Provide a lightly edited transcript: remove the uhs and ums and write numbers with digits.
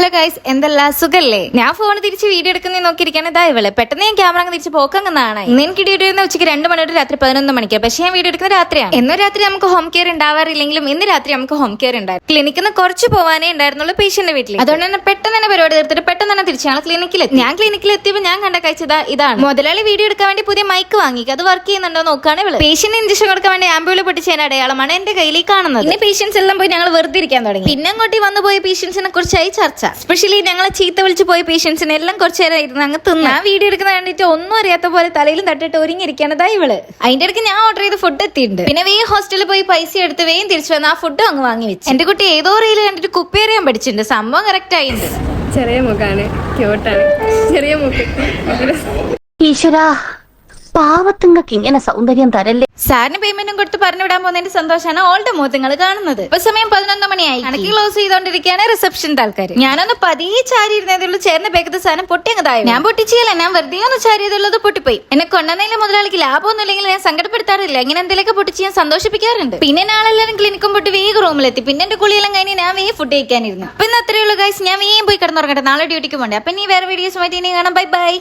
Hello guys, എന്തെല്ലാം സുഖല്ലേ? ഞാൻ ഫോൺ തിരിച്ച് വീഡിയോ എടുക്കുന്ന നോക്കിയിരിക്കാൻ ഇതാ ഇവള്. പെട്ടെന്ന് ഞാൻ ക്യാമറ അങ്ങ് തിരിച്ച് പോക്കങ്ങന്നാണ്. ഇന്ന് എനിക്ക് ഡ്യൂട്ടി വരുന്ന ഉച്ചയ്ക്ക് 2 മണിയോട് രാത്രി 11 മണിക്ക്. പക്ഷേ ഞാൻ വീഡിയോ എടുക്കുന്ന രാത്രിയാണ്. എന്നും രാത്രി നമുക്ക് ഹോം കെയർ ഉണ്ടാവാറില്ലെങ്കിലും ഇന്ന് രാത്രി നമുക്ക് ഹോം കെയർ ഉണ്ടായിരുന്നു. ക്ലിനിക്കിൽ നിന്ന് കുറച്ച് പോവാനേ ഉണ്ടായിരുന്നുള്ളൂ പേഷ്യന്റെ വീട്ടിൽ. അതുകൊണ്ട് തന്നെ പെട്ടെന്ന് തന്നെ പരിപാടി തീർത്തിട്ട് പെട്ടെന്ന് തന്നെ തിരിച്ച് ഞങ്ങൾ ക്ലിനിക്കിലെത്തി. ഞാൻ ക്ലിനിക്കിൽ എത്തിയപ്പോൾ ഞാൻ കണ്ട കാഴ്ച ഇതാണ്. മുതലാളി വീഡിയോ എടുക്കാൻ വേണ്ടി പുതിയ മൈക്ക് വാങ്ങി, അത് വർക്ക് ചെയ്യുന്നുണ്ടോ നോക്കാണ് ഇവള്. പേഷ്യന്റ് ഇഞ്ചക്ഷൻ കൊടുക്കാൻ വേണ്ടി ആംബുലൻസ് പൊട്ടിച്ചതിന്റെ അടയാളമാണ് എന്റെ കയ്യിൽ കാണുന്നത്. പിന്നെ പേഷ്യൻസ് എല്ലാം പോയി ഞങ്ങൾ വെറുതെ ഇരിക്കാൻ തുടങ്ങി. പിന്നെ അങ്ങോട്ട് വന്നു പോയ പേഷ്യൻസിനെ കുറിച്ചായി ചർച്ച. സ്പെഷ്യലി ഞങ്ങളെ ചീത്ത വിളിച്ച് പോയ പേഷ്യൻസിനെ എല്ലാം കുറച്ചു നേരം ഇരുന്ന് അങ്ങ് തിന്നു. ഞാൻ വീഡിയോ എടുക്കുന്ന കണ്ടിട്ട് ഒന്നും അറിയാത്ത പോലെ തലയിലും തട്ടിട്ട് ഒരുങ്ങിയിരിക്കാനതാ ഇവള്. അതിന്റെ ഇടയ്ക്ക് ഞാൻ ഓർഡർ ചെയ്ത് ഫുഡ് എത്തിയിട്ടുണ്ട്. പിന്നെ വേഗം ഹോസ്റ്റലിൽ പോയി പൈസ എടുത്ത് വേഗം തിരിച്ചു വന്ന് ആ ഫുഡ് അങ്ങ് വാങ്ങി വെച്ചു. എന്റെ കുട്ടി ഏതോ റീല് കണ്ടിട്ട് കുപ്പേറിയാൻ പഠിച്ചിട്ടുണ്ട്. സംഭവം കറക്റ്റ് ആയിട്ടുണ്ട്. ചെറിയ മുഖാണ്, ക്യൂട്ടാണ്, ചെറിയ മുഖം. ഈശ്വരാ, പാവത്തുങ്ങൾക്ക് ഇങ്ങനെ സൗന്ദര്യം തരല്ലേ. സാറിന് പേയ്മെന്റും കൊടുത്ത് പറഞ്ഞു വിടാൻ പോകുന്നതിന്റെ സന്തോഷമാണ് ഓൾഡ് മുഖങ്ങൾ കാണുന്നത്. ഇപ്പൊ സമയം 11 മണിയായി. കണക്ക് ക്ലോസ് ചെയ്തോണ്ടിരിക്കുകയാണ് റിസപ്ഷന്റെ ആൾക്കാർ. ഞാനൊന്ന് പതിയെ ചാരി ഇരുന്നതുള്ളൂ. ചേർന്ന ബേക്കത്തെ സാധനം പൊട്ടിയതായി. ഞാൻ പൊട്ടിച്ചില്ല, ഞാൻ വെറുതെ ഒന്ന് ചാരിയതുള്ളത് പൊട്ടിപ്പോയി. എന്നെ കൊണ്ടുവന്നതിലെ മുതലാളിക്ക് ലാഭമൊന്നും ഇല്ലെങ്കിൽ ഞാൻ സങ്കടപ്പെടുത്താറില്ല. ഇങ്ങനെ എന്തെങ്കിലുമൊക്കെ പൊട്ടിച്ച് ഞാൻ സന്തോഷിപ്പിക്കാറുണ്ട്. പിന്നെ നാളെല്ലാവരും ക്ലിനിക്കും പൊട്ടി വേഗം റൂമിലെത്തി. പിന്നെ എന്റെ കുളിയെല്ലാം കഴിഞ്ഞ് ഞാൻ വേഗം ഫുഡ് കഴിക്കാനിരുന്നു. അപ്പൊ ഇന്ന് അത്രയുള്ള ഗൈസ്, ഞാൻ വേഗം പോയി കിടന്നുറങ്ങട്ടെ. നാളെ ഡ്യൂട്ടിക്ക് പോകണ്ടേ. അപ്പൊ ഇനി വേറെ വീഡിയോസുമായിട്ട് ഇനി കാണാം. Bye bye.